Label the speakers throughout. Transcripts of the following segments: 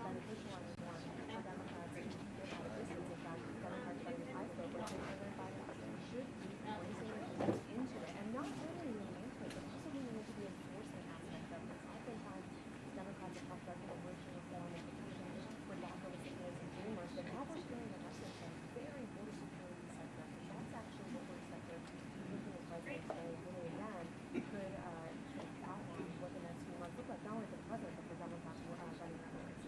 Speaker 1: beneficial anymore for Democrats to get out of distance. In fact, Democrats like I spoke with President Biden should be embracing into it, and not only leaning into it, but also leaning into the enforcement aspect of this. Oftentimes, Democrats have talked about immigration reform and protection for DACA recipients and dreamers, but now we're hearing a message from very border security sector. And that's actually what we're sector looking at President today, really again, could outline what the next few months look like, not only for the president, but for Democrats running that race.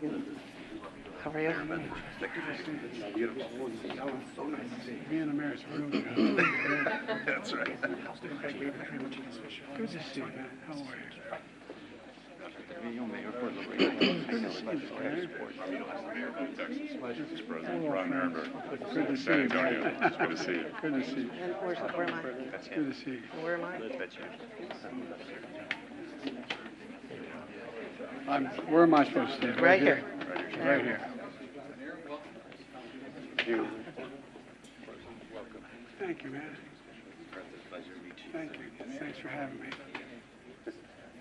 Speaker 2: How are you?
Speaker 3: Being American, really good.
Speaker 4: That's right.
Speaker 3: Good to see you, man. How are you?
Speaker 4: President Ron Herbert.
Speaker 3: Good to see
Speaker 4: San
Speaker 3: you.
Speaker 4: Antonio. It's good to see you.
Speaker 3: Good to see you.
Speaker 2: And where am I?
Speaker 3: It's good to see you.
Speaker 2: Where am I?
Speaker 3: Where am I supposed to stand?
Speaker 2: Right here.
Speaker 3: Right here. Thank you, man. Thank you. Thanks for having me.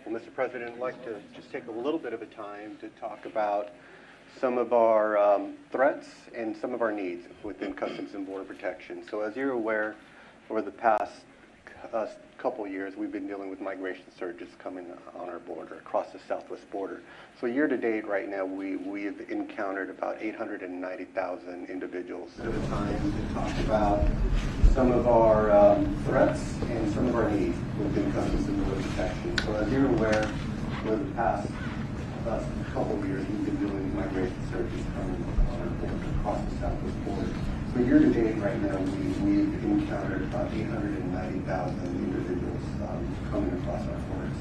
Speaker 5: Well, Mr. President, I'd like to just take a little bit of a time to talk about some of our threats and some of our needs within Customs and Border Protection. So as you're aware, over the past couple years, we've been dealing with migration surges coming on our border, across the southwest border. So year to date right now, we've encountered about 890,000 individuals. At a time to talk about some of our threats and some of our needs within Customs and Border Protection. So as you're aware, over the past couple of years, we've been dealing with migration surges coming on our border, across the southwest border. So year to date right now, we've encountered about 890,000 individuals coming across our borders.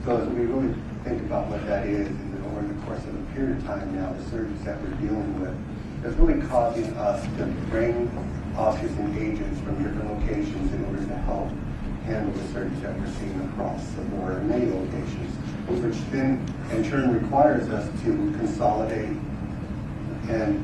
Speaker 5: So as we really think about what that is, and over the course of a period of time now, the surges that we're dealing with is really causing us to bring officers and agents from different locations in order to help handle the surges that we're seeing across the border in many locations, which then in turn requires us to consolidate and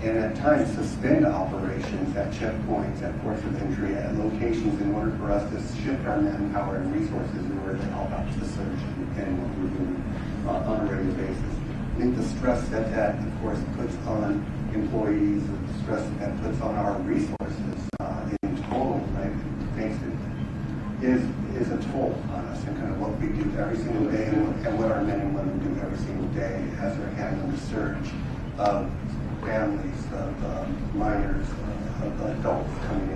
Speaker 5: at times suspend operations at checkpoints, at ports of entry, at locations in order for us to shift our manpower and resources in order to help out the surge and what we're doing on a regular basis. I think the stress that of course puts on employees, the stress that puts on our resources in total, right, is a toll on us and kind of what we do every single day and what our men and women do every single day as they're handling the surge of families, of minors, of adults coming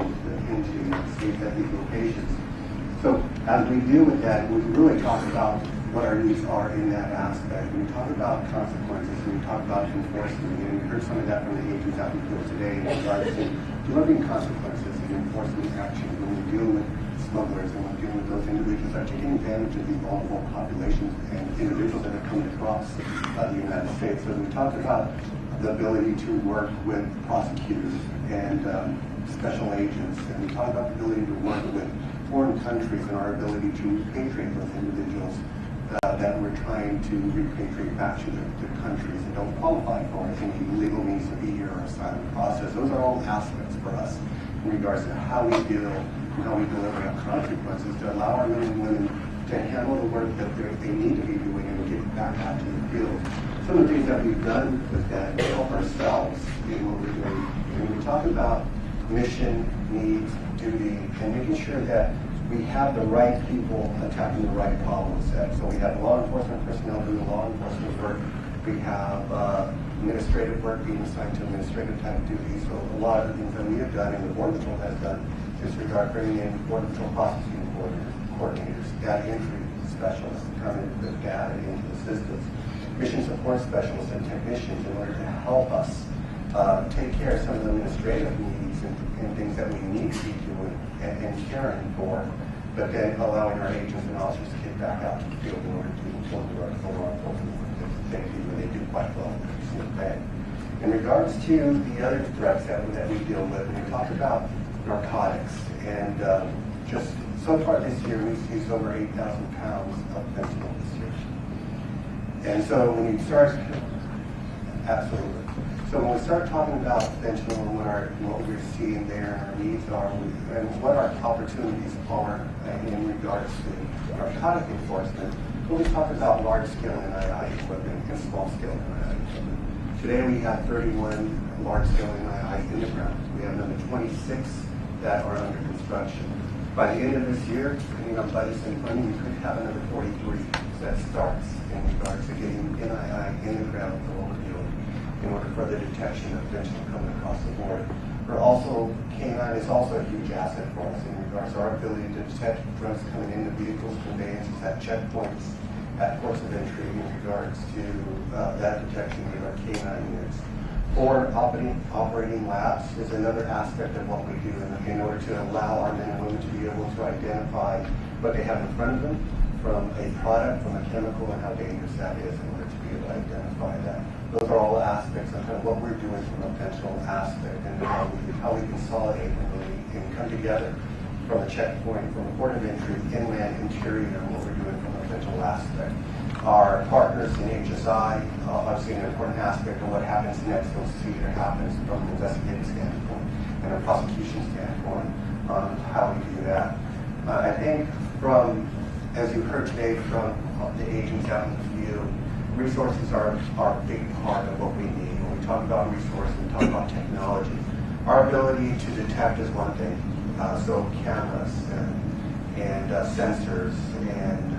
Speaker 5: into the United States at these locations. So as we deal with that, we really talk about what our needs are in that aspect. We talk about consequences, and we talk about enforcement, and we heard some of that from the agents out in the field today in regards to delivering consequences and enforcement action when we deal with smugglers and when we're dealing with those individuals that are taking advantage of these vulnerable populations and individuals that are coming across the United States. So we talk about the ability to work with prosecutors and special agents, and we talk about the ability to work with foreign countries and our ability to repatriate those individuals that we're trying to repatriate back to their countries that don't qualify for any legal means to be here or asylum process. Those are all aspects for us in regards to how we deal and how we deliver on consequences to allow our men and women to handle the work that they need to be doing and get back out to the field. Some of the things that we've done with that to help ourselves in what we're doing. When we talk about mission, needs, duty, and making sure that we have the right people attacking the right problem set. So we have law enforcement personnel doing law enforcement work. We have administrative work being assigned to administrative type duties. So a lot of the things that we have done and the Border Patrol has done is regard bringing in Border Patrol processing coordinators, data entry specialists, coming with data into the systems, mission support specialists and technicians in order to help us take care of some of the administrative needs and things that we need to be doing and caring for, but then allowing our agents and officers to get back out to the field in order to inform the law enforcement safety when they do quite well every single day. In regards to the other threats that we deal with, we talk about narcotics, and just so far this year we've seized over 8,000 pounds of fentanyl this year. And so when you start, absolutely. So when we start talking about fentanyl and what we're seeing there and our needs are, and what our opportunities are in regards to narcotic enforcement, when we talk about large-scale NII equipment and small-scale NII equipment. Today we have 31 large-scale NII in the ground. We have another 26 that are under construction. By the end of this year, depending on budgets and funding, we could have another 43 that starts in regards to getting NII in the ground for what we're doing in order for the detection of fentanyl coming across the border. We're also, K9 is also a huge asset for us in regards to our ability to detect drugs coming into vehicles, conveyances at checkpoints, at ports of entry in regards to that detection with our K9 units. Forward operating labs is another aspect of what we do in order to allow our men and women to be able to identify what they have in front of them from a product, from a chemical, and how dangerous that is in order to be able to identify that. Those are all aspects of kind of what we're doing from a potential aspect and how we consolidate and come together from a checkpoint, from a port of entry, inland, interior, and what we're doing from a potential aspect. Our partners in HSI, obviously an important aspect of what happens next, we'll see what happens from an investigative standpoint and a prosecution standpoint on how we do that. I think from, as you heard today from the agents out in the field, resources are a big part of what we need. When we talk about resources, we talk about technology. Our ability to detect is one thing, so cameras and sensors and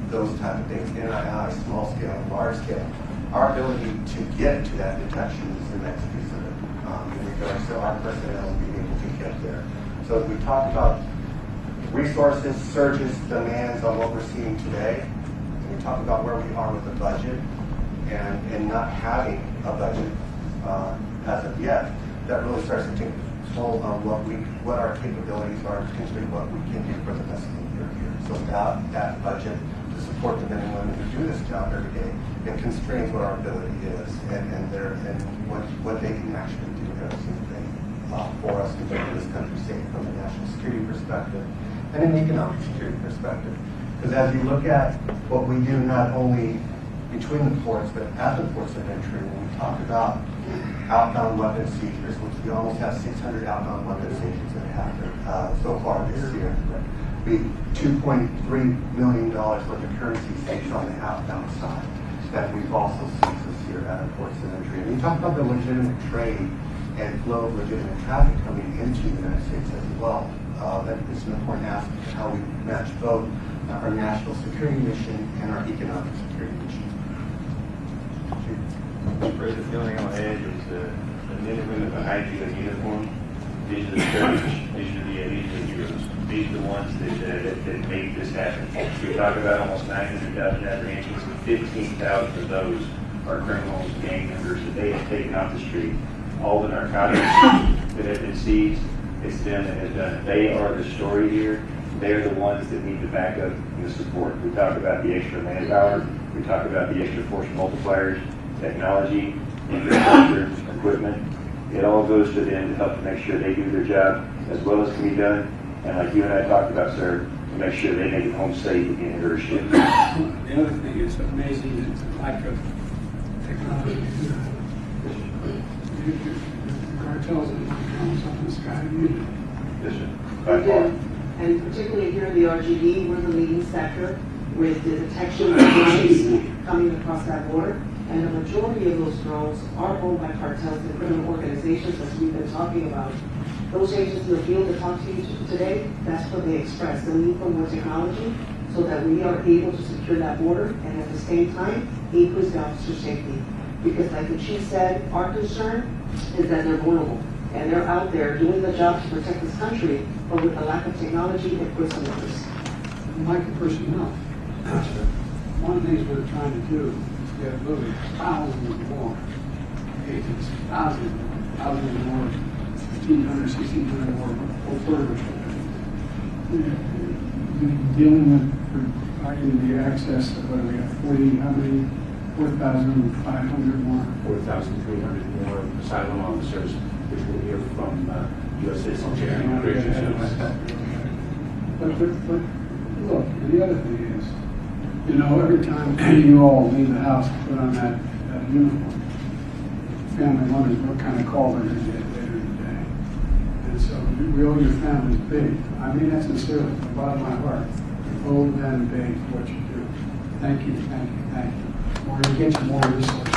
Speaker 5: those type of things, NII, small scale, large scale. Our ability to get to that detection is the next piece of it in regards to our personnel being able to get there. So as we talk about resources, surges, demands on what we're seeing today, and we talk about where we are with the budget and not having a budget as of yet, that really starts to take toll on what our capabilities are, potentially what we can do for the rest of the year here. So without that budget to support the men and women who do this job every day, it constrains what our ability is and what they can actually do every single day for us to keep this country safe from a national security perspective and an economic security perspective. Because as you look at what we do not only between the ports, but at the ports of entry, when we talk about outbound weapon seizures, which we almost have 600 outbound weapon seizures that happened so far this year. We $2.3 million worth of currency seized on the outbound side that we've also seized this year at our ports of entry. And we talk about the legitimate trade and flow of legitimate traffic coming into the United States as well. That is an important aspect of how we match both our national security mission and our economic security mission.
Speaker 2: President, the only thing I'll add is the men and women behind you in uniform. These are the courage, these are the heroes. These are the ones that make this happen. We talk about almost 900,000 apprehensions, and 15,000 of those are criminals and gang members that they have taken off the street. All the narcotics that have been seized, it's them that has done it. They are the story here. They're the ones that need the backup and the support. We talk about the extra manpower. We talk about the extra force multipliers, technology, infrastructure, equipment. It all goes to them to help to make sure they do their job as well as can be done. And like you and I talked about, sir, to make sure they make it home safe again in their ship.
Speaker 3: The other thing is amazing is the lack of technology. The cartels and comes up in the sky.
Speaker 2: Yes, sir. By far.
Speaker 6: And particularly here in the RGD, we're the leading sector with the detection of drones coming across that border. And the majority of those drones are owned by cartels and criminal organizations, as we've been talking about. Those agents in the field that talk to you today, that's what they express, the need for more technology so that we are able to secure that border and at the same time increase the officer safety. Because like the chief said, our concern is that they're vulnerable and they're out there doing the job to protect this country, but with the lack of technology, it puts them at risk.
Speaker 3: Like the personnel. One of the things we're trying to do is get literally thousands more agents, thousands more, 1,500, 1,600 more border patrol. Dealing with providing the access to what we have 4,500 more.
Speaker 7: 4,300 more asylum officers, which will hear from U.S. citizens and immigration services.
Speaker 3: But look, the other thing is, every time you all leave the house and put on that uniform, family wonders what kind of call they're going to get later in the day. And so we owe your families big. I mean that sincerely, from the bottom of my heart. We owe them big for what you do. Thank you, thank you, thank you. We're going to get you more resources.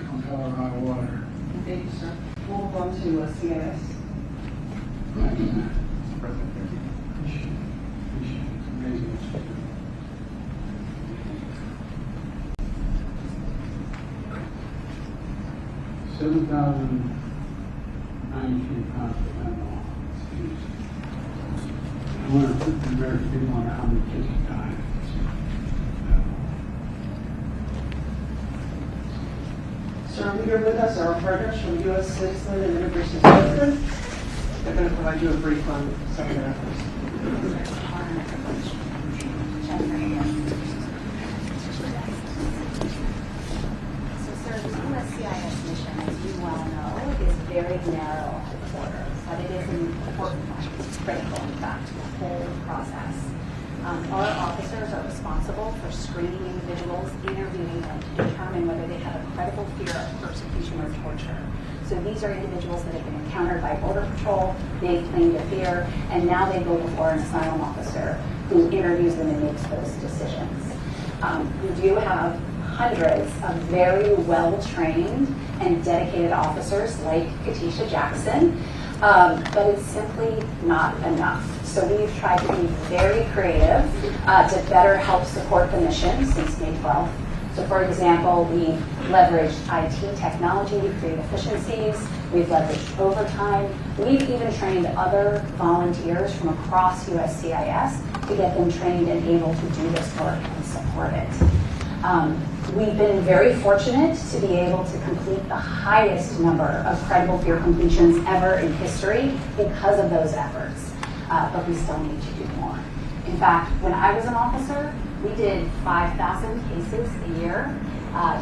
Speaker 3: Come hell or high water.
Speaker 6: Thank you, sir. We'll move on to CIS.
Speaker 3: Thank you, man. Appreciate it. It's amazing what you do. £7,093 for fentanyl seized. I wonder if the American people wonder how many kids have died.
Speaker 6: So here with us are our partners from U.S. Citizen and Immigration Services. They're going to provide you a brief on some of their efforts.
Speaker 8: So, sir, the USCIS mission, as you well know, is very narrow at the border, but it is an important one. It's critical, in fact, to the whole process. Our officers are responsible for screening individuals, interviewing them to determine whether they have a credible fear of persecution or torture. So these are individuals that have been encountered by Border Patrol, they've claimed a fear, and now they go before an asylum officer who interviews them and makes those decisions. We do have hundreds of very well-trained and dedicated officers like Katisha Jackson, but it's simply not enough. So we've tried to be very creative to better help support the mission since May 12th. So for example, we've leveraged IT technology to create efficiencies. We've leveraged overtime. We've even trained other volunteers from across USCIS to get them trained and able to do this work and support it. We've been very fortunate to be able to complete the highest number of credible fear completions ever in history because of those efforts, but we still need to do more. In fact, when I was an officer, we did 5,000 cases a year.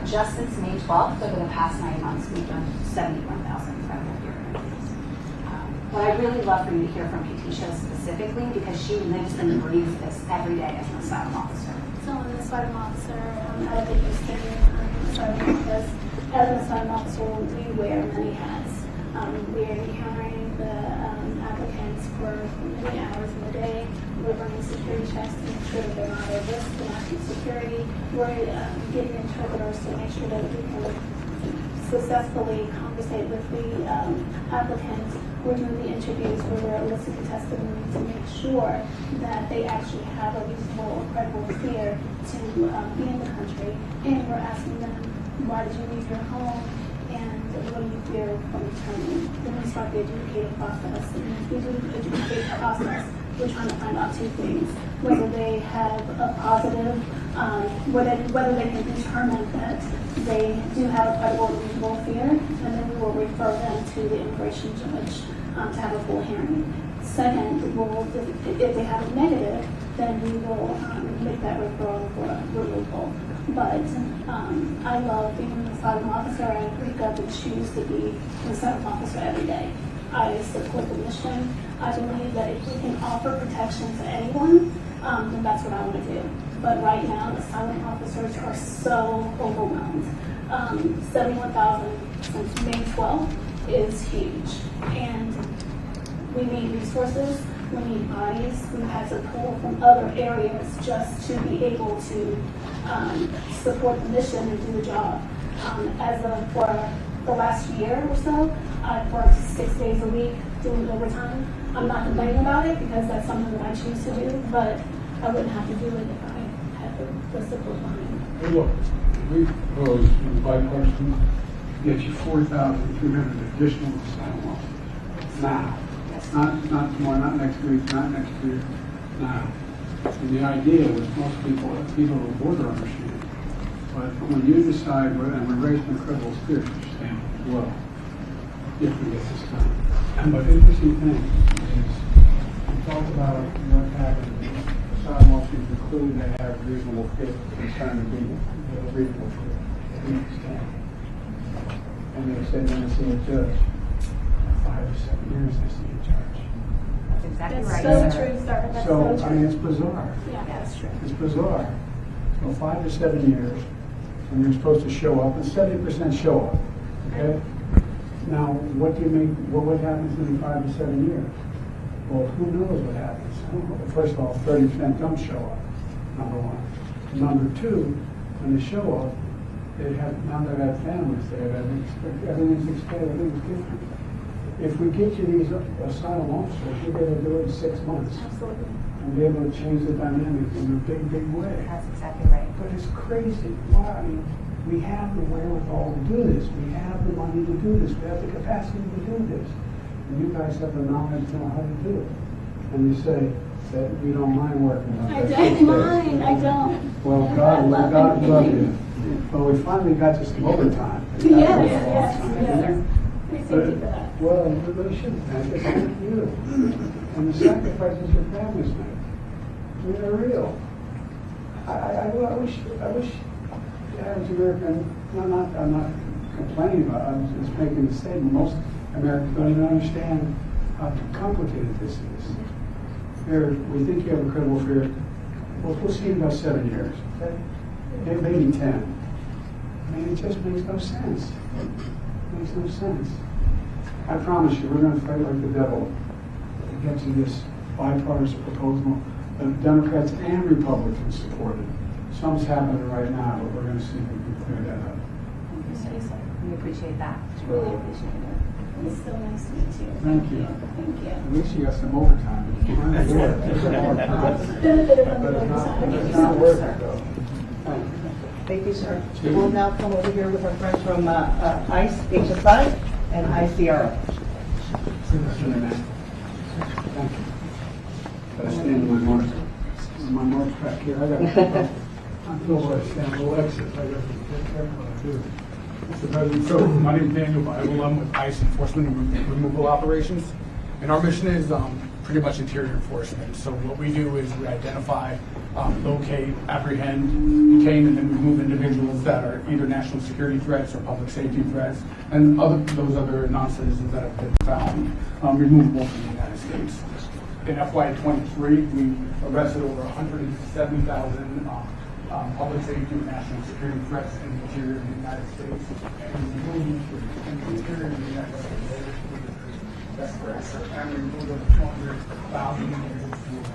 Speaker 8: Just since May 12th, over the past 9 months, we've done 71,000 credible fear completions. What I'd really love for you to hear from Katisha specifically, because she lives and breathes this every day as an asylum officer.
Speaker 9: So I'm an asylum officer out of the Houston Asylum Office. As an asylum officer, we wear many hats. We are encountering the applicants for many hours in the day. We're running security checks to make sure that they're not at risk to national security. We're getting interpreters to make sure that we can successfully conversate with the applicants. We're doing the interviews where we're eliciting testimony to make sure that they actually have a reasonable or credible fear to be in the country. And we're asking them, why did you leave your home? And what do you fear from returning? Then we start the adjudicative process. And as we do the adjudicative process, we're trying to find out two things: whether they have a positive, whether they can determine that they do have a credible or reasonable fear, and then we will refer them to the immigration judge to have a full hearing. Second, if they have a negative, then we will make that referral for removal. But I love being an asylum officer. I wake up and choose to be an asylum officer every day. I support the mission. I believe that if we can offer protection to anyone, then that's what I want to do. But right now, asylum officers are so overwhelmed. 71,000 since May 12th is huge. And we need resources, we need bodies. We've had to pull from other areas just to be able to support the mission and do the job. For the last year or so, I've worked 6 days a week doing overtime. I'm not complaining about it because that's something that I choose to do, but I wouldn't have to do it if I had the support behind me.
Speaker 3: Hey, look, we proposed in bipartisan to get you 4,300 additional asylum officers. Now. Not tomorrow, not next week, not next year, now. And the idea was most people at the border understand. But when you decide, and we're raising incredible spiritual standard as well, if we get this done. But the interesting thing is, we talk about what happens. Asylum officers include they have reasonable fear, concern to be reasonable fear. They understand. And they say they're going to see a judge. 5 or 7 years they see a judge.
Speaker 8: That's exactly
Speaker 9: That's
Speaker 8: right,
Speaker 9: so
Speaker 8: sir.
Speaker 9: true, sir. That's
Speaker 3: So,
Speaker 9: so
Speaker 3: I
Speaker 9: true.
Speaker 3: mean, it's bizarre.
Speaker 9: Yeah, that's true.
Speaker 3: It's bizarre. So 5 to 7 years, and you're supposed to show up, and 70% show up, okay? Now, what do you mean, what happens in 5 to 7 years? Well, who knows what happens? First of all, 30% don't show up, number one. Number two, when they show up, now they've had families there, everything's expanded, everything's different. If we get you these asylum officers, you're going to do it in 6 months.
Speaker 9: Absolutely.
Speaker 3: And be able to change the dynamic in a big, big way.
Speaker 8: That's exactly right.
Speaker 3: But it's crazy. Why? I mean, we have the wherewithal to do this. We have the money to do this. We have the capacity to do this. And you guys have the knowledge to know how to do it. And you say, That you don't mind working on
Speaker 9: I
Speaker 3: that.
Speaker 9: don't mind, I don't.
Speaker 3: Well, God love you. Well, we finally got you some overtime.
Speaker 9: Yes. Thank you for that.
Speaker 3: Well, we shouldn't thank us, thank you. And the sacrifices your families make. I mean, they're real. I wish the average American, I'm not complaining about it, I'm just making the statement. Most Americans don't even understand how complicated this is. We think you have a credible fear. We'll see in about 7 years, okay? Maybe 10. I mean, it just makes no sense. It makes no sense. I promise you, we're going to fight like the devil to get to this bipartisan proposal that Democrats and Republicans supported. Something's happening right now, but we're going to see if we can clear that up.
Speaker 1: We appreciate that.
Speaker 9: Really appreciate it. It's so nice to meet you.
Speaker 3: Thank you.
Speaker 9: Thank you.
Speaker 3: At least you got some overtime. It's been a bit of
Speaker 9: Benefit
Speaker 3: It's not worth it, though. Thank you.
Speaker 6: Thank you, sir. We'll now come over here with our friends from ICE, HSI, and ICRO.
Speaker 3: Thank you. Gotta stand in my marks back here. I feel like I stand a little exit. I gotta be careful what I do.
Speaker 10: Mr. President, so my name is Daniel Bible. I'm with ICE Enforcement and Removal Operations. And our mission is pretty much interior enforcement. So what we do is we identify, locate, apprehend, detain, and then remove individuals that are either national security threats or public safety threats, and those other non-citizens that have been found removable from the United States. In FY23, we arrested over 170,000 public safety and national security threats in the interior of the United States, and we removed in the interior of the United States. That's correct, sir. And we removed over 200,000 individuals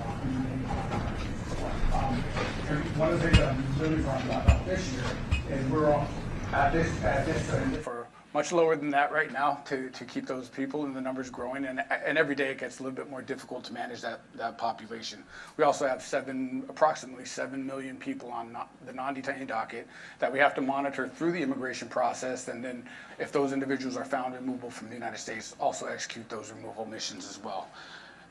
Speaker 10: and one of the things that I'm really proud about this year is we're all at this for much lower than that right now to keep those people and the numbers growing, and every day it gets a little bit more difficult to manage that population. We also have approximately 7 million people on the non-detainee docket that we have to monitor through the immigration process, and then if those individuals are found removable from the United States, also execute those removal missions as well.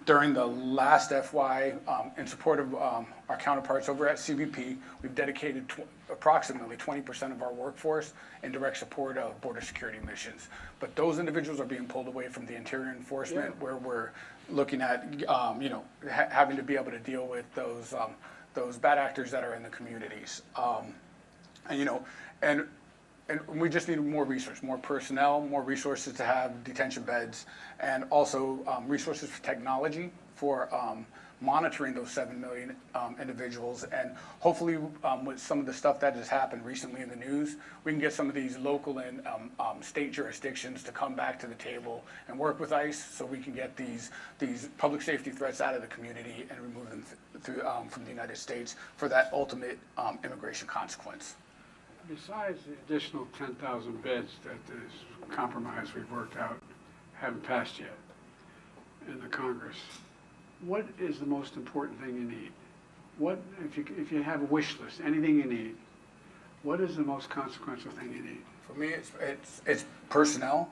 Speaker 10: During the last FY, in support of our counterparts over at CBP, we've dedicated approximately 20% of our workforce in direct support of border security missions. But those individuals are being pulled away from the interior enforcement, where we're looking at, having to be able to deal with those bad actors that are in the communities, and we just need more resources, more personnel, more resources to have detention beds, and also resources for technology for monitoring those 7 million individuals. And hopefully with some of the stuff that has happened recently in the news, we can get some of these local and state jurisdictions to come back to the table and work with ICE so we can get these public safety threats out of the community and remove them from the United States for that ultimate immigration consequence.
Speaker 3: Besides the additional 10,000 beds that this compromise we've worked out haven't passed yet in the Congress, what is the most important thing you need? What, if you have a wish list, anything you need, what is the most consequential thing you need?
Speaker 10: For me, it's personnel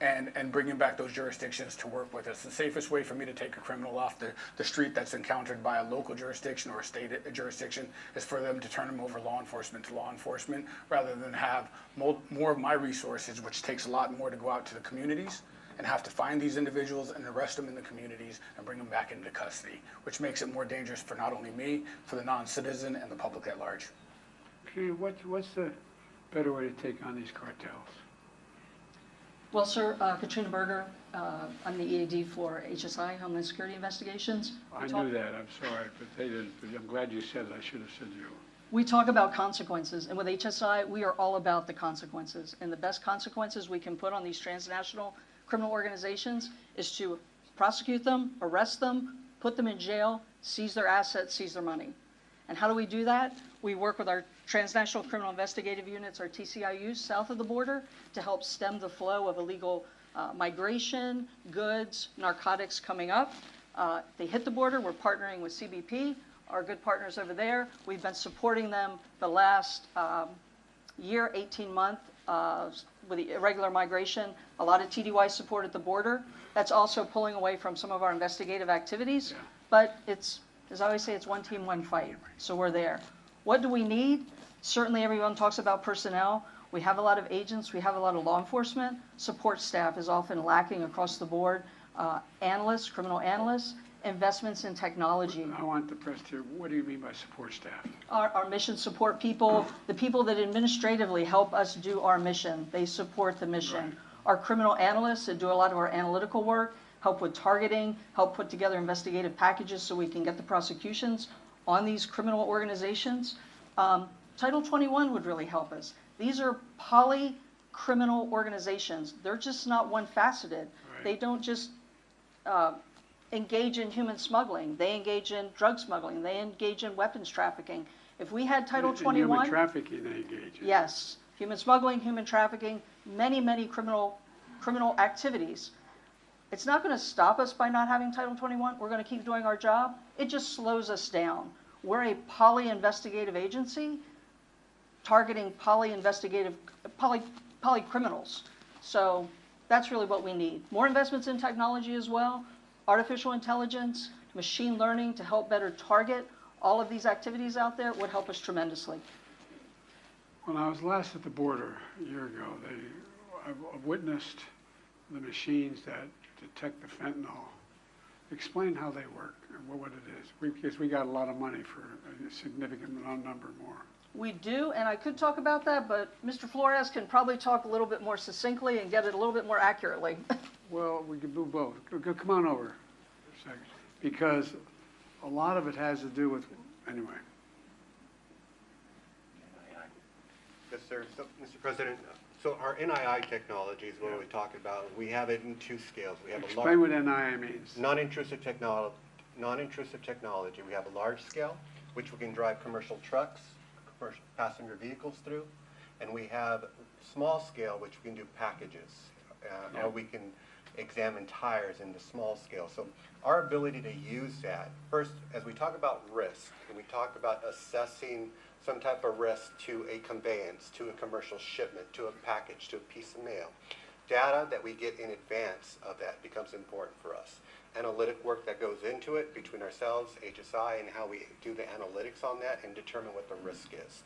Speaker 10: and bringing back those jurisdictions to work with us. The safest way for me to take a criminal off the street that's encountered by a local jurisdiction or a state jurisdiction is for them to turn them over to law enforcement rather than have more of my resources, which takes a lot more to go out to the communities and have to find these individuals and arrest them in the communities and bring them back into custody, which makes it more dangerous for not only me, for the non-citizen and the public at large.
Speaker 3: Okay, what's the better way to take on these cartels?
Speaker 11: Well, sir, Katrina Berger, I'm the EAD for HSI, Homeland Security Investigations.
Speaker 3: I knew that, I'm sorry, but they didn't. I'm glad you said it. I should have said you.
Speaker 11: We talk about consequences, and with HSI, we are all about the consequences. And the best consequences we can put on these transnational criminal organizations is to prosecute them, arrest them, put them in jail, seize their assets, seize their money. And how do we do that? We work with our transnational criminal investigative units, our TCIUs, south of the border to help stem the flow of illegal migration, goods, narcotics coming up. They hit the border. We're partnering with CBP, our good partners over there. We've been supporting them the last year, 18 months with the irregular migration. A lot of TDY support at the border. That's also pulling away from some of our investigative activities. but it's, as I always say, it's one team, one fight. So we're there. What do we need? Certainly everyone talks about personnel. We have a lot of agents. We have a lot of law enforcement. Support staff is often lacking across the board. Analysts, criminal analysts, investments in technology.
Speaker 3: I want the press to, what do you mean by support staff?
Speaker 11: Our mission support people, the people that administratively help us do our mission, they support the mission.
Speaker 3: Right.
Speaker 11: Our criminal analysts that do a lot of our analytical work, help with targeting, help put together investigative packages so we can get the prosecutions on these criminal organizations. Title 21 would really help us. These are poly-criminal organizations. They're just not one-faceted.
Speaker 3: Right.
Speaker 11: They don't just engage in human smuggling. They engage in drug smuggling. They engage in weapons trafficking. If we had Title 21...
Speaker 3: Human trafficking they engage in.
Speaker 11: Yes. Human smuggling, human trafficking, many criminal activities. It's not going to stop us by not having Title 21. We're going to keep doing our job. It just slows us down. We're a poly-investigative agency targeting poly-criminals. So that's really what we need. More investments in technology as well, artificial intelligence, machine learning to help better target all of these activities out there would help us tremendously.
Speaker 3: When I was last at the border a year ago, I've witnessed the machines that detect the fentanyl. Explain how they work and what it is. Because we got a lot of money for a significant number more.
Speaker 11: We do, and I could talk about that, but Mr. Flores can probably talk a little bit more succinctly and get it a little bit more accurately.
Speaker 3: Well, we can do both. Come on over a second. Because a lot of it has to do with, anyway.
Speaker 5: Yes, sir. So, Mr. President, so our NII technology is what we're talking about. We have it in two scales. We have
Speaker 3: Explain what NII means.
Speaker 5: non-intrusive technology. We have a large scale, which we can drive commercial trucks, commercial passenger vehicles through, and we have small scale, which we can do packages, or we can examine tires in the small scale. So our ability to use that, first, as we talk about risk, and we talk about assessing some type of risk to a conveyance, to a commercial shipment, to a package, to a piece of mail, data that we get in advance of that becomes important for us. Analytic work that goes into it between ourselves, HSI, and how we do the analytics on that and determine what the risk is.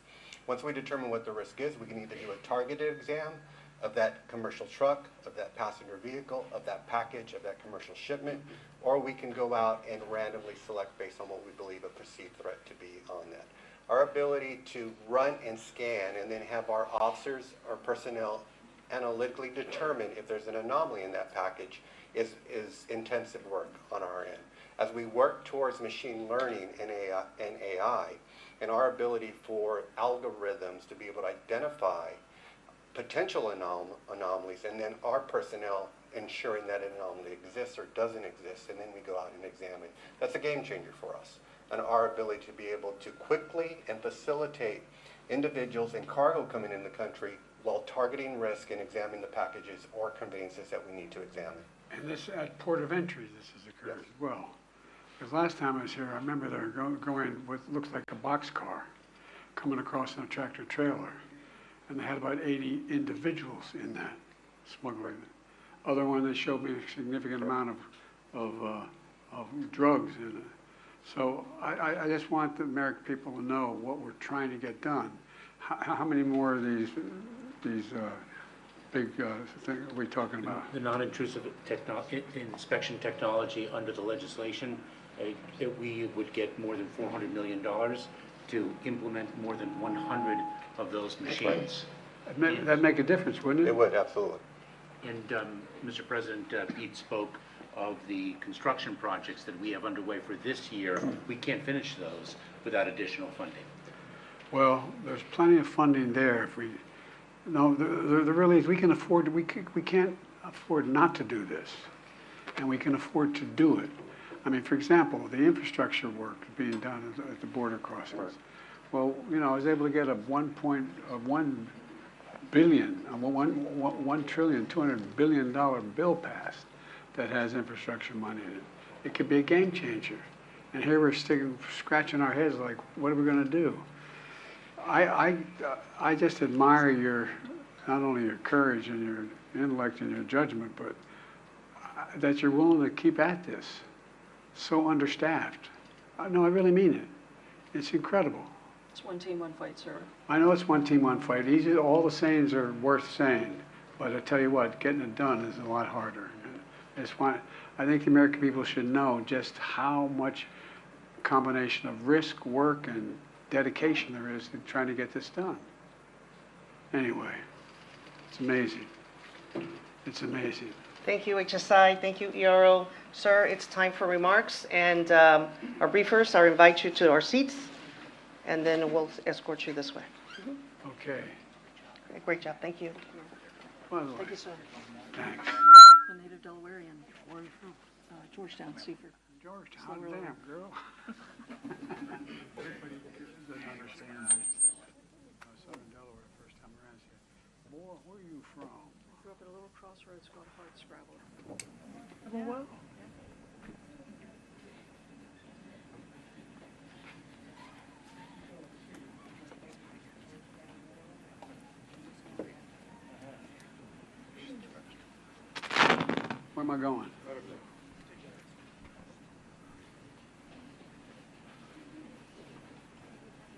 Speaker 5: Once we determine what the risk is, we can either do a targeted exam of that commercial truck, of that passenger vehicle, of that package, of that commercial shipment, or we can go out and randomly select based on what we believe a perceived threat to be on that. Our ability to run and scan and then have our officers or personnel analytically determine if there's an anomaly in that package is intensive work on our end. As we work towards machine learning and AI, and our ability for algorithms to be able to identify potential anomalies, and then our personnel ensuring that an anomaly exists or doesn't exist, and then we go out and examine. That's a game changer for us, and our ability to be able to quickly and facilitate individuals and cargo coming in the country while targeting risk and examining the packages or conveyances that we need to examine.
Speaker 3: And this, at port of entry, this has occurred as well. Because last time I was here, I remember they were going with, looks like a boxcar, coming across in a tractor trailer. And they had about 80 individuals in that, smuggling. Other one, they showed me a significant amount of drugs in it. So I just want the American people to know what we're trying to get done. How many more of these big things are we talking about?
Speaker 7: The non-intrusive inspection technology under the legislation, that we would get more than $400 million to implement more than 100 of those machines.
Speaker 3: That'd make a difference, wouldn't it?
Speaker 5: It would, absolutely.
Speaker 7: And Mr. President, Pete spoke of the construction projects that we have underway for this year. We can't finish those without additional funding.
Speaker 3: Well, there's plenty of funding there. If we, no, there really is. We can afford. We can't afford not to do this, and we can afford to do it. I mean, for example, the infrastructure work being done at the border crossings. Right. Well, you know, I was able to get a $1 trillion, $200 billion bill passed that has infrastructure money in it. It could be a game changer. And here we're scratching our heads like, what are we going to do? I just admire your, not only your courage and your intellect and your judgment, but that you're willing to keep at this. so understaffed. No, I really mean it. It's incredible.
Speaker 11: It's one team, one fight, sir.
Speaker 3: I know it's one team, one fight. Easy, all the sayings are worth saying, but I tell you what, getting it done is a lot harder. I think the American people should know just how much combination of risk, work, and dedication there is in trying to get this done. Anyway, it's amazing. It's amazing.
Speaker 6: Thank you, HSI. Thank you, ERO. Sir, it's time for remarks, and our briefers, I invite you to our seats, and then we'll escort you this way.
Speaker 3: Okay.
Speaker 6: Great job. Thank you.
Speaker 3: By the way,
Speaker 11: Thank you, sir.
Speaker 3: thanks.
Speaker 11: A native Delawarean. Where are you from? Georgetown, Seaford.
Speaker 3: Georgetown, damn, girl. Everybody doesn't understand. Southern Delaware, first time around, said, boy, where are you from?
Speaker 11: I grew up at a little crossroads called Hardscrabble.
Speaker 3: Well, what? Where am I going?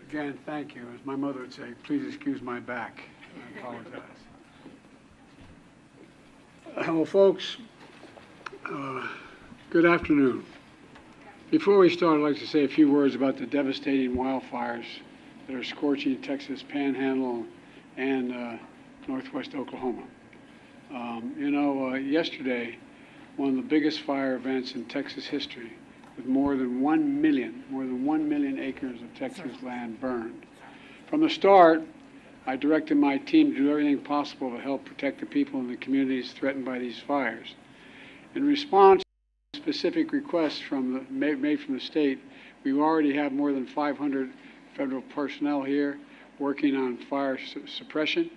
Speaker 3: Again, thank you. As my mother would say, please excuse my back. I apologize. Well, folks, good afternoon. Before we start, I'd like to say a few words about the devastating wildfires that are scorching Texas Panhandle and northwest Oklahoma. Yesterday, one of the biggest fire events in Texas history, with more than 1 million acres of Texas land burned. From the start, I directed my team to do everything possible to help protect the people in the communities threatened by these fires. In response to specific requests made from the state, we already have more than 500 federal personnel here working on fire suppression.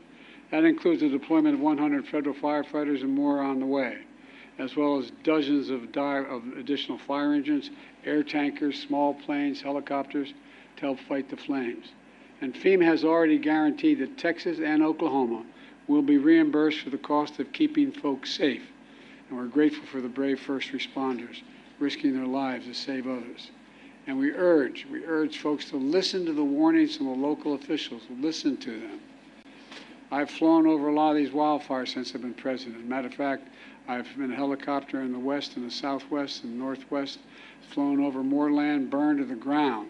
Speaker 3: That includes the deployment of 100 federal firefighters and more on the way, as well as dozens of additional fire engines, air tankers, small planes, helicopters to help fight the flames. And FEMA has already guaranteed that Texas and Oklahoma will be reimbursed for the cost of keeping folks safe. And we're grateful for the brave first responders risking their lives to save others. And we urge folks to listen to the warnings from the local officials, listen to them. I've flown over a lot of these wildfires since I've been president. Matter of fact, I've been in a helicopter in the west and the southwest and northwest, flown over more land burned to the ground,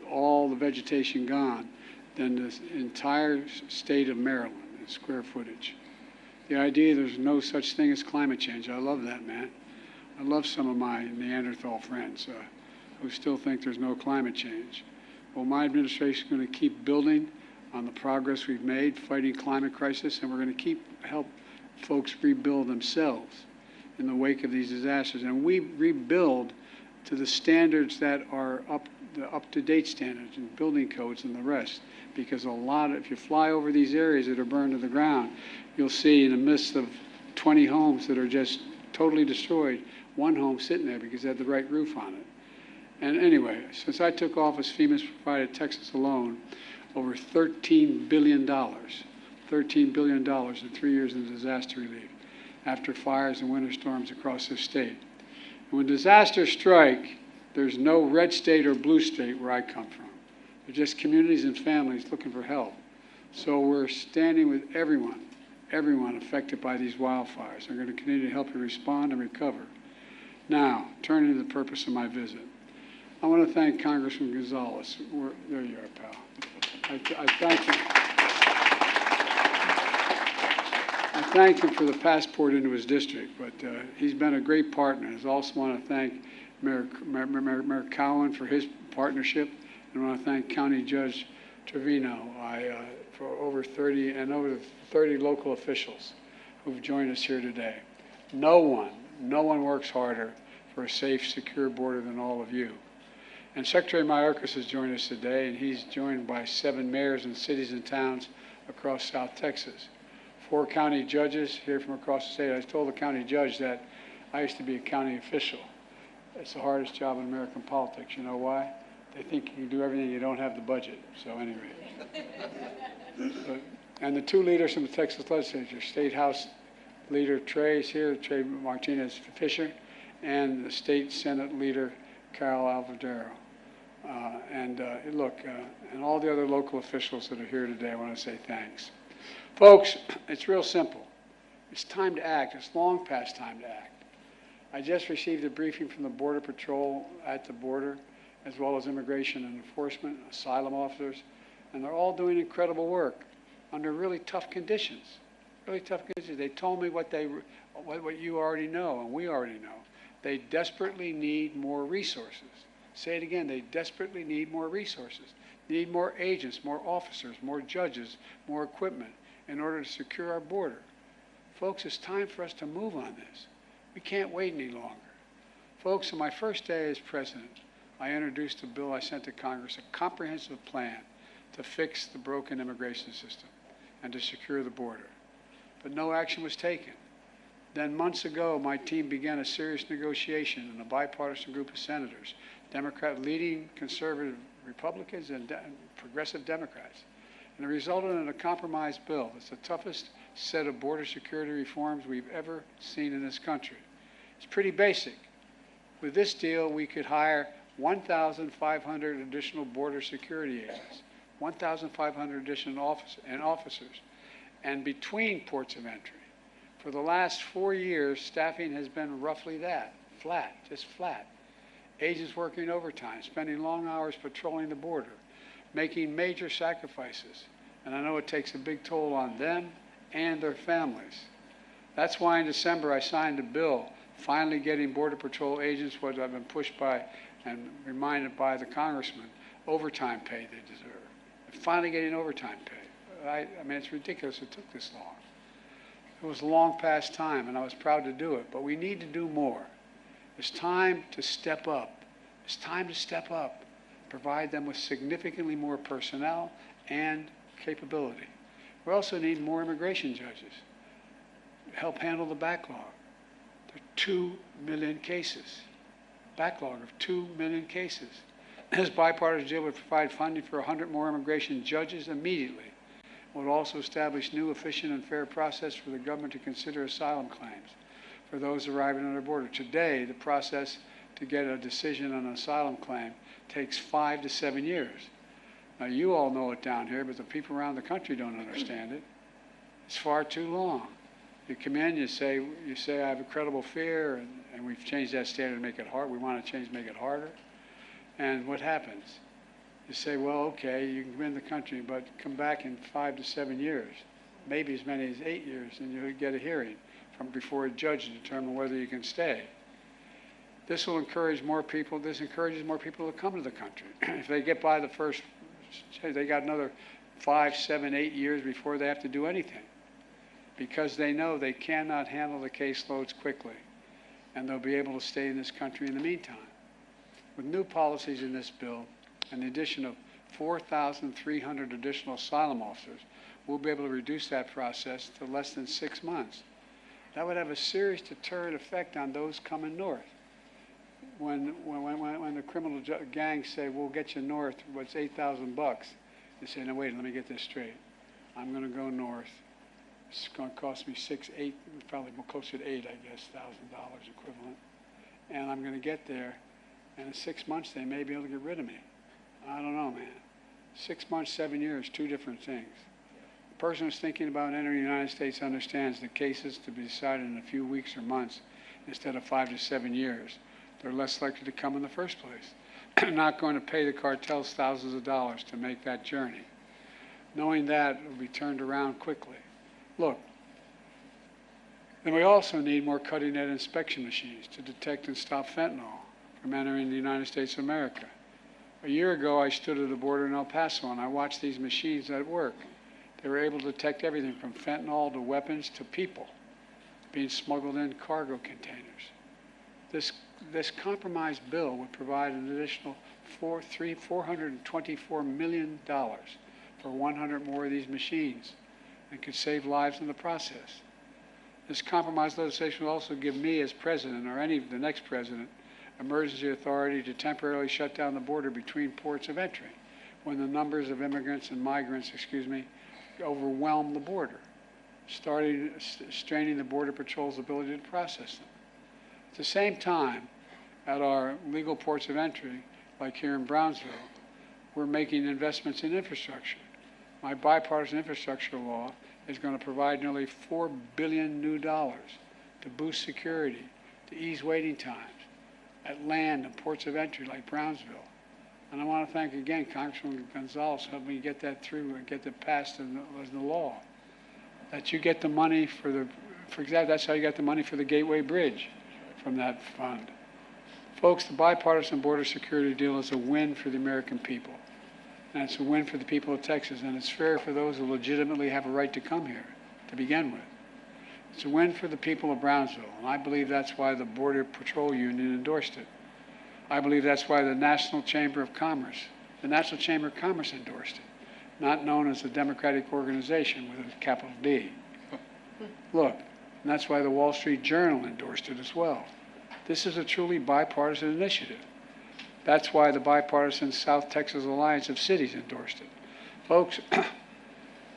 Speaker 3: all the vegetation gone, than the entire state of Maryland in square footage. The idea there's no such thing as climate change, I love that, man. I love some of my Neanderthal friends who still think there's no climate change. Well, my administration is going to keep building on the progress we've made fighting climate crisis, and we're going to help folks rebuild themselves in the wake of these disasters. And we rebuild to the standards that are the up-to-date standards and building codes and the rest. Because if you fly over these areas that are burned to the ground, you'll see in the midst of 20 homes that are just totally destroyed, one home sitting there because it had the right roof on it. And anyway, since I took office, FEMA's provided Texas alone over $13 billion in 3 years in disaster relief after fires and winter storms across the state. And when disasters strike, there's no red state or blue state where I come from. They're just communities and families looking for help. So we're standing with everyone affected by these wildfires. We're going to continue to help you respond and recover. Now, turning to the purpose of my visit. I want to thank Congressman Gonzalez. There you are, pal. I thank you. I thank him for the passport into his district, but he's been a great partner. I also want to thank Mayor Cowan for his partnership, and I want to thank County Judge Trevino for over 30 local officials who've joined us here today. No one works harder for a safe, secure border than all of you. And Secretary Mayorkas has joined us today, and he's joined by 7 mayors and cities and towns across South Texas. 4 county judges here from across the state. I told the county judge that I used to be a county official. It's the hardest job in American politics. You know why? They think you can do everything, you don't have the budget. So anyway. And the 2 leaders from the Texas legislature, State House Leader Trey is here, Trey Martinez Fisher, and the State Senate Leader, Carol Alvarez. Look, and all the other local officials that are here today, I want to say thanks. Folks, it's real simple. It's time to act. It's long past time to act. I just received a briefing from the Border Patrol at the border, as well as Immigration and Enforcement, asylum officers, and they're all doing incredible work under really tough conditions. Really tough conditions. They told me what you already know, and we already know. They desperately need more resources. Say it again, they desperately need more resources. They need more agents, more officers, more judges, more equipment in order to secure our border. Folks, it's time for us to move on this. We can't wait any longer. Folks, on my first day as president, I introduced a bill I sent to Congress, a comprehensive plan to fix the broken immigration system and to secure the border. But no action was taken. Then months ago, my team began a serious negotiation in a bipartisan group of senators, leading conservative Republicans and progressive Democrats. And it resulted in a compromise bill. It's the toughest set of border security reforms we've ever seen in this country. It's pretty basic. With this deal, we could hire 1,500 additional border security agents, 1,500 additional officers, and between ports of entry. For the last 4 years, staffing has been roughly that, flat, just flat. Agents working overtime, spending long hours patrolling the border, making major sacrifices. And I know it takes a big toll on them and their families. That's why in December I signed a bill finally getting Border Patrol agents what I've been pushed by and reminded by the congressman, overtime pay they deserve. They're finally getting overtime pay. I mean, it's ridiculous it took this long. It was long past time, and I was proud to do it, but we need to do more. It's time to step up. It's time to step up, provide them with significantly more personnel and capability. We also need more immigration judges to help handle the backlog. There are 2 million cases, backlog of 2 million cases. This bipartisan deal would provide funding for 100 more immigration judges immediately. It would also establish new, efficient, and fair process for the government to consider asylum claims for those arriving on our border. Today, the process to get a decision on an asylum claim takes 5 to 7 years. Now, you all know it down here, but the people around the country don't understand it. It's far too long. You come in, you say I have a credible fear, and we've changed that standard to make it hard. We want to change to make it harder. And what happens? You say, well, okay, you can come in the country, but come back in 5 to 7 years, maybe as many as 8 years, and you'll get a hearing from before a judge to determine whether you can stay. This will encourage more people. This encourages more people to come to the country. If they get by the first, they got another 5, 7, 8 years before they have to do anything, because they know they cannot handle the caseloads quickly, and they'll be able to stay in this country in the meantime. With new policies in this bill, and the addition of 4,300 additional asylum officers, we'll be able to reduce that process to less than 6 months. That would have a serious deterrent effect on those coming north. When the criminal gangs say, we'll get you north, what's $8,000? They say, no, wait, let me get this straight. I'm going to go north. It's going to cost me probably closer to $8,000 equivalent. And I'm going to get there, and in 6 months they may be able to get rid of me. I don't know, man. 6 months, 7 years, 2 different things. The person who's thinking about entering the United States understands that cases to be decided in a few weeks or months instead of 5 to 7 years. They're less likely to come in the first place. They're not going to pay the cartels thousands of dollars to make that journey. Knowing that, it will be turned around quickly. Look, then we also need more cutting-edge inspection machines to detect and stop fentanyl from entering the United States of America. A year ago, I stood at the border in El Paso, and I watched these machines at work. They were able to detect everything from fentanyl to weapons to people being smuggled in cargo containers. This compromise bill would provide an additional $424 million for 100 more of these machines and could save lives in the process. This compromise legislation will also give me as president, or the next president, emergency authority to temporarily shut down the border between ports of entry when the numbers of immigrants and migrants, overwhelm the border, straining the Border Patrol's ability to process them. At the same time, at our legal ports of entry, like here in Brownsville, we're making investments in infrastructure. My bipartisan infrastructure law is going to provide nearly $4 billion new dollars to boost security, to ease waiting times at land and ports of entry like Brownsville. And I want to thank again Congressman Gonzalez for helping me get that through and get it passed as the law. That you get the money for example, that's how you got the money for the Gateway Bridge from that fund. Folks, the bipartisan border security deal is a win for the American people. And it's a win for the people of Texas, and it's fair for those who legitimately have a right to come here to begin with. It's a win for the people of Brownsville, and I believe that's why the Border Patrol Union endorsed it. I believe that's why the National Chamber of Commerce endorsed it, not known as a Democratic organization with a capital D. Look, and that's why the Wall Street Journal endorsed it as well. This is a truly bipartisan initiative. That's why the bipartisan South Texas Alliance of Cities endorsed it. Folks,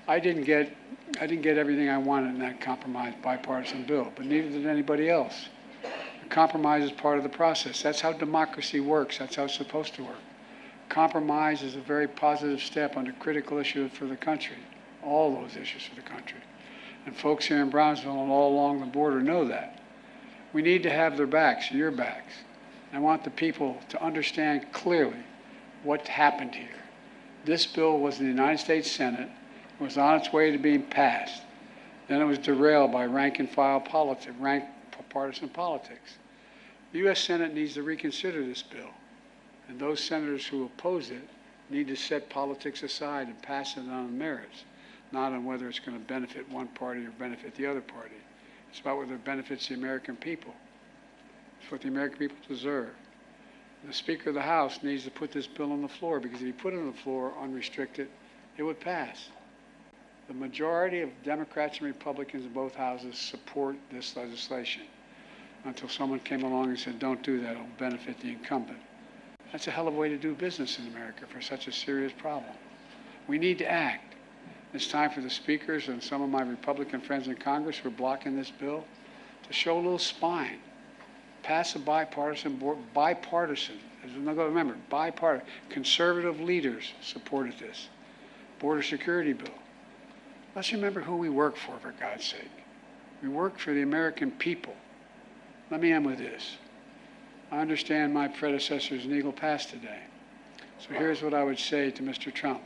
Speaker 3: I didn't get everything I wanted in that compromise bipartisan bill, but neither did anybody else. The compromise is part of the process. That's how democracy works. That's how it's supposed to work. Compromise is a very positive step on a critical issue for the country, all those issues for the country. And folks here in Brownsville and all along the border know that. We need to have their backs, your backs. I want the people to understand clearly what happened here. This bill was in the United States Senate. It was on its way to being passed. Then it was derailed by rank-and-file politics, rank-partisan politics. The U.S. Senate needs to reconsider this bill, and those senators who oppose it need to set politics aside and pass it on the merits, not on whether it's going to benefit one party or benefit the other party. It's about whether it benefits the American people. It's what the American people deserve. And the Speaker of the House needs to put this bill on the floor, because if he put it on the floor unrestricted, it would pass. The majority of Democrats and Republicans in both houses support this legislation until someone came along and said, don't do that, it'll benefit the incumbent. That's a hell of a way to do business in America for such a serious problem. We need to act. It's time for the speakers and some of my Republican friends in Congress who are blocking this bill to show a little spine. Pass a bipartisan, remember, bipartisan, conservative leaders supported this border security bill. Let's remember who we work for God's sake. We work for the American people. Let me end with this. I understand my predecessor's legal past today. So here's what I would say to Mr. Trump.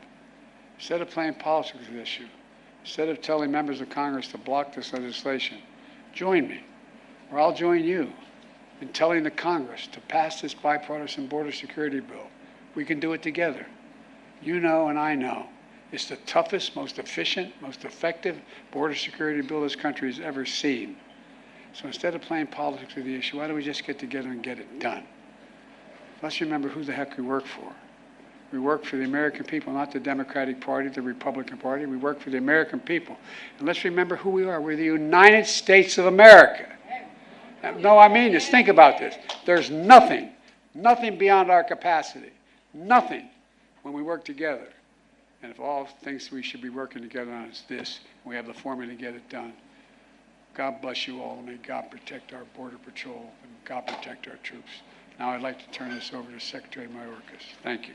Speaker 3: Instead of playing politics with this issue, instead of telling members of Congress to block this legislation, join me, or I'll join you in telling the Congress to pass this bipartisan border security bill. We can do it together. You know and I know it's the toughest, most efficient, most effective border security bill this country has ever seen. So instead of playing politics with the issue, why don't we just get together and get it done? Let's remember who the heck we work for. We work for the American people, not the Democratic Party, the Republican Party. We work for the American people. And let's remember who we are. We're the United States of America. No, I mean this. Think about this. There's nothing beyond our capacity. Nothing when we work together. And if all things we should be working together on is this, we have the formula to get it done. God bless you all, and may God protect our Border Patrol, and God protect our troops. Now I'd like to turn this over to Secretary Mayorkas. Thank you.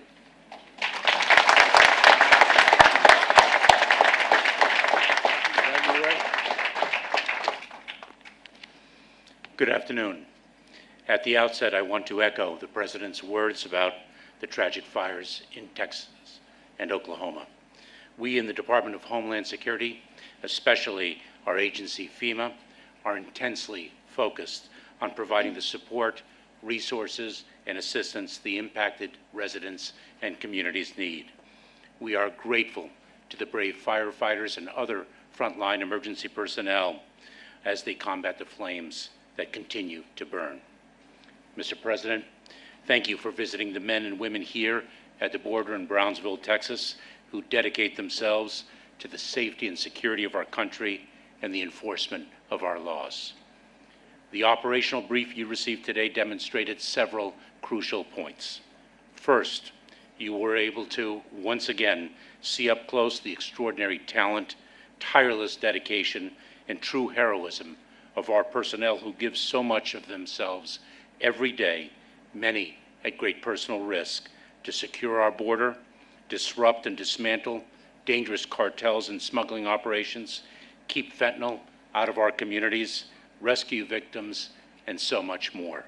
Speaker 7: Good afternoon. At the outset, I want to echo the President's words about the tragic fires in Texas and Oklahoma. We in the Department of Homeland Security, especially our agency FEMA, are intensely focused on providing the support, resources, and assistance the impacted residents and communities need. We are grateful to the brave firefighters and other frontline emergency personnel as they combat the flames that continue to burn. Mr. President, thank you for visiting the men and women here at the border in Brownsville, Texas, who dedicate themselves to the safety and security of our country and the enforcement of our laws. The operational brief you received today demonstrated several crucial points. First, you were able to, once again, see up close the extraordinary talent, tireless dedication, and true heroism of our personnel who give so much of themselves every day, many at great personal risk, to secure our border, disrupt and dismantle dangerous cartels and smuggling operations, keep fentanyl out of our communities, rescue victims, and so much more.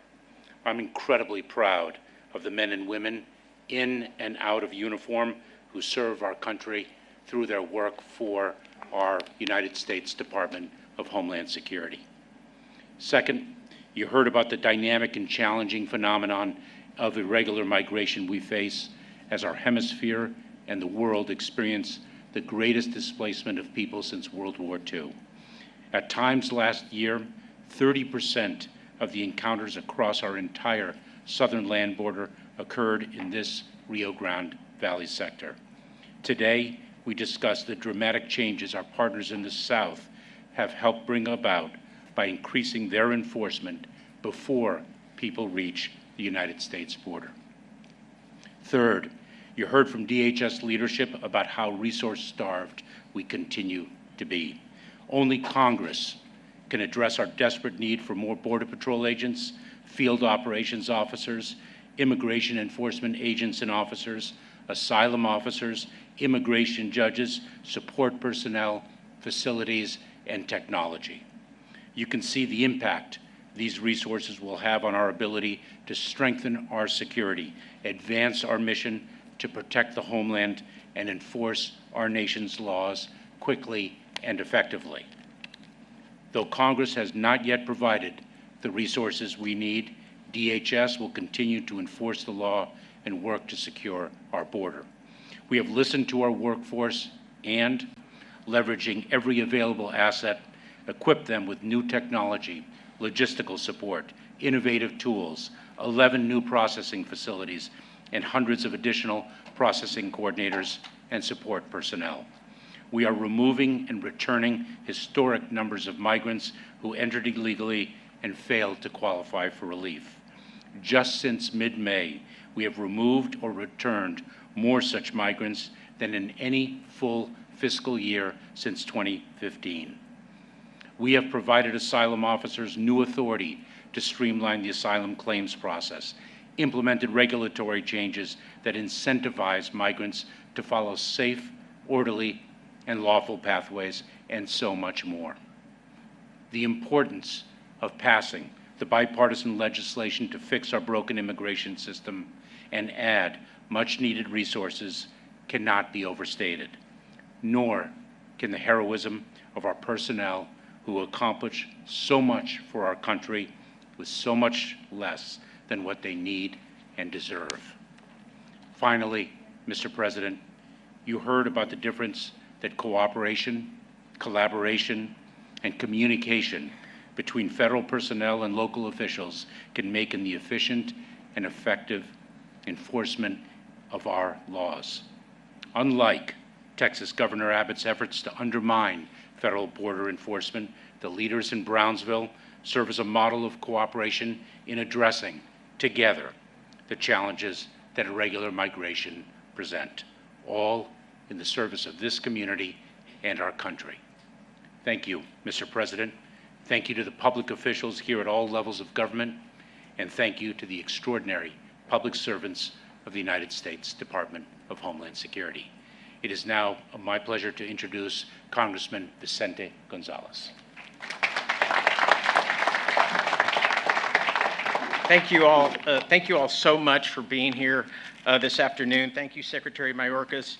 Speaker 7: I'm incredibly proud of the men and women in and out of uniform who serve our country through their work for our United States Department of Homeland Security. Second, you heard about the dynamic and challenging phenomenon of irregular migration we face as our hemisphere and the world experience the greatest displacement of people since World War II. At times last year, 30% of the encounters across our entire southern land border occurred in this Rio Grande Valley sector. Today, we discuss the dramatic changes our partners in the South have helped bring about by increasing their enforcement before people reach the United States border. Third, you heard from DHS leadership about how resource-starved we continue to be. Only Congress can address our desperate need for more Border Patrol agents, field operations officers, immigration enforcement agents and officers, asylum officers, immigration judges, support personnel, facilities, and technology. You can see the impact these resources will have on our ability to strengthen our security, advance our mission to protect the homeland, and enforce our nation's laws quickly and effectively. Though Congress has not yet provided the resources we need, DHS will continue to enforce the law and work to secure our border. We have listened to our workforce and, leveraging every available asset, equipped them with new technology, logistical support, innovative tools, 11 new processing facilities, and hundreds of additional processing coordinators and support personnel. We are removing and returning historic numbers of migrants who entered illegally and failed to qualify for relief. Just since mid-May, we have removed or returned more such migrants than in any full fiscal year since 2015. We have provided asylum officers new authority to streamline the asylum claims process, implemented regulatory changes that incentivize migrants to follow safe, orderly, and lawful pathways, and so much more. The importance of passing the bipartisan legislation to fix our broken immigration system and add much-needed resources cannot be overstated, nor can the heroism of our personnel who accomplish so much for our country with so much less than what they need and deserve. Finally, Mr. President, you heard about the difference that cooperation, collaboration, and communication between federal personnel and local officials can make in the efficient and effective enforcement of our laws. Unlike Texas Governor Abbott's efforts to undermine federal border enforcement, the leaders in Brownsville serve as a model of cooperation in addressing, together, the challenges that irregular migration present, all in the service of this community and our country. Thank you, Mr. President. Thank you to the public officials here at all levels of government, and thank you to the extraordinary public servants of the United States Department of Homeland Security. It is now my pleasure to introduce Congressman Vicente Gonzalez.
Speaker 12: Thank you all so much for being here this afternoon. Thank you, Secretary Mayorkas.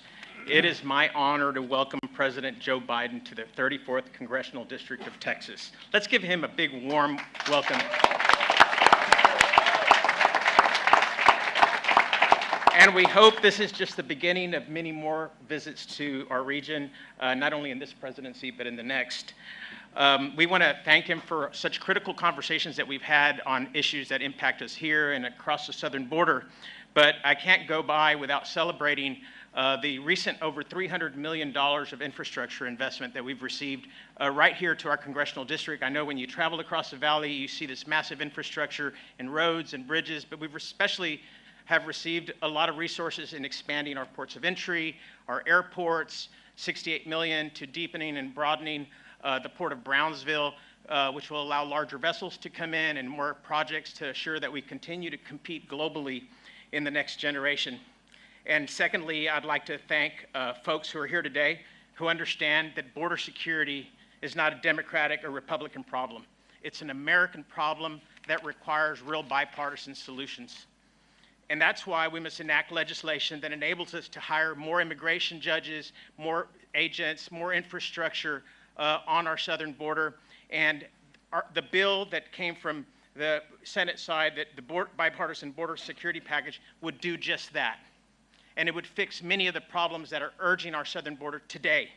Speaker 12: It is my honor to welcome President Joe Biden to the 34th Congressional District of Texas. Let's give him a big, warm welcome. And we hope this is just the beginning of many more visits to our region, not only in this presidency, but in the next. We want to thank him for such critical conversations that we've had on issues that impact us here and across the southern border. But I can't go by without celebrating the recent over $300 million of infrastructure investment that we've received right here to our congressional district. I know when you travel across the valley, you see this massive infrastructure in roads and bridges, but we've especially have received a lot of resources in expanding our ports of entry, our airports, $68 million to deepening and broadening the Port of Brownsville, which will allow larger vessels to come in and more projects to assure that we continue to compete globally in the next generation. And secondly, I'd like to thank folks who are here today who understand that border security is not a Democratic or Republican problem. It's an American problem that requires real bipartisan solutions. And that's why we must enact legislation that enables us to hire more immigration judges, more agents, more infrastructure on our southern border. And the bill that came from the Senate side, that the bipartisan border security package, would do just that. And it would fix many of the problems that are urging our southern border today.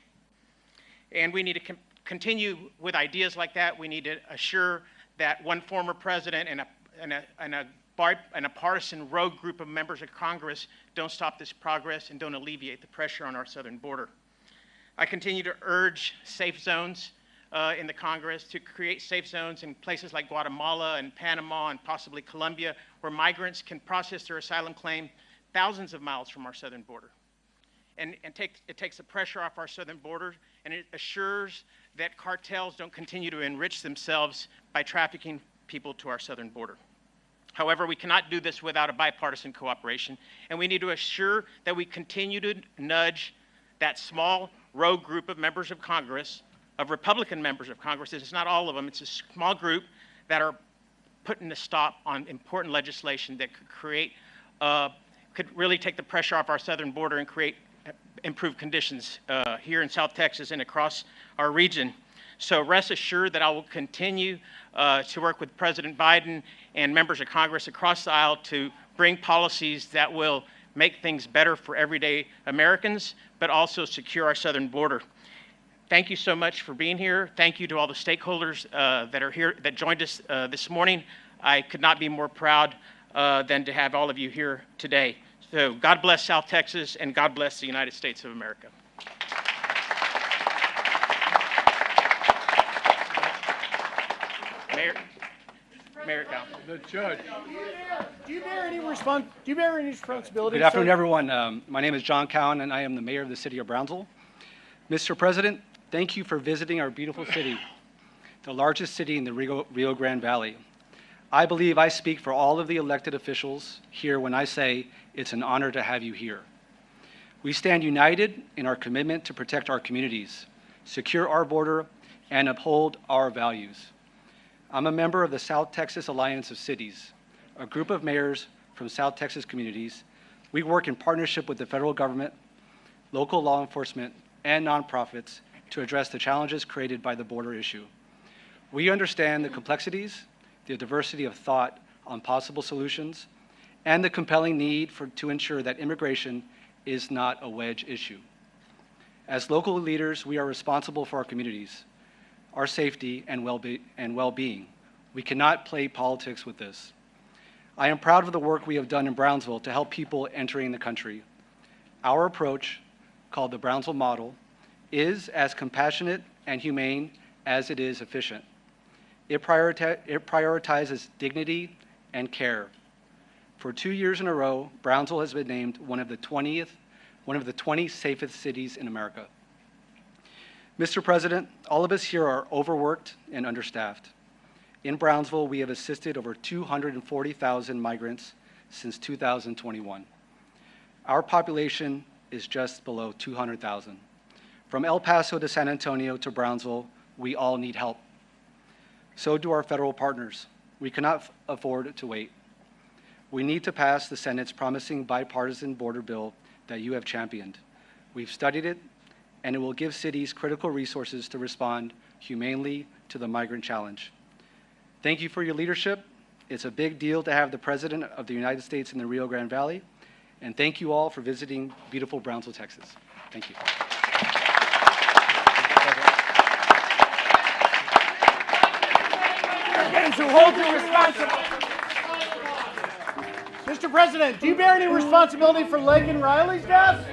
Speaker 12: And we need to continue with ideas like that. We need to assure that one former president and a partisan rogue group of members of Congress don't stop this progress and don't alleviate the pressure on our southern border. I continue to urge safe zones in the Congress, to create safe zones in places like Guatemala and Panama and possibly Colombia, where migrants can process their asylum claim thousands of miles from our southern border. And it takes the pressure off our southern border, and it assures that cartels don't continue to enrich themselves by trafficking people to our southern border. However, we cannot do this without a bipartisan cooperation, and we need to assure that we continue to nudge that small rogue group of members of Congress, of Republican members of Congress. It's not all of them, it's a small group that are putting a stop on important legislation that could create, could really take the pressure off our southern border and create improved conditions here in South Texas and across our region. So rest assured that I will continue to work with President Biden and members of Congress across the aisle to bring policies that will make things better for everyday Americans, but also secure our southern border. Thank you so much for being here. Thank you to all the stakeholders that are here, that joined us this morning. I could not be more proud than to have all of you here today. So God bless South Texas, and God bless the United States of America. Mayor Cal.
Speaker 10: The judge.
Speaker 13: Do you bear any responsibility?
Speaker 14: Good afternoon, everyone. My name is John Cowan, and I am the mayor of the city of Brownsville. Mr. President, thank you for visiting our beautiful city, the largest city in the Rio Grande Valley. I believe I speak for all of the elected officials here when I say it's an honor to have you here. We stand united in our commitment to protect our communities, secure our border, and uphold our values. I'm a member of the South Texas Alliance of Cities, a group of mayors from South Texas communities. We work in partnership with the federal government, local law enforcement, and nonprofits to address the challenges created by the border issue. We understand the complexities, the diversity of thought on possible solutions, and the compelling need to ensure that immigration is not a wedge issue. As local leaders, we are responsible for our communities, our safety and well-being. We cannot play politics with this. I am proud of the work we have done in Brownsville to help people entering the country. Our approach, called the Brownsville model, is as compassionate and humane as it is efficient. It prioritizes dignity and care. For 2 years in a row, Brownsville has been named one of the 20 safest cities in America. Mr. President, all of us here are overworked and understaffed. In Brownsville, we have assisted over 240,000 migrants since 2021. Our population is just below 200,000. From El Paso to San Antonio to Brownsville, we all need help. So do our federal partners. We cannot afford to wait. We need to pass the Senate's promising bipartisan border bill that you have championed. We've studied it, and it will give cities critical resources to respond humanely to the migrant challenge. Thank you for your leadership. It's a big deal to have the President of the United States in the Rio Grande Valley. And thank you all for visiting beautiful Brownsville, Texas. Thank you.
Speaker 13: To hold you responsible. Mr. President, do you bear any responsibility for Laken Riley's death?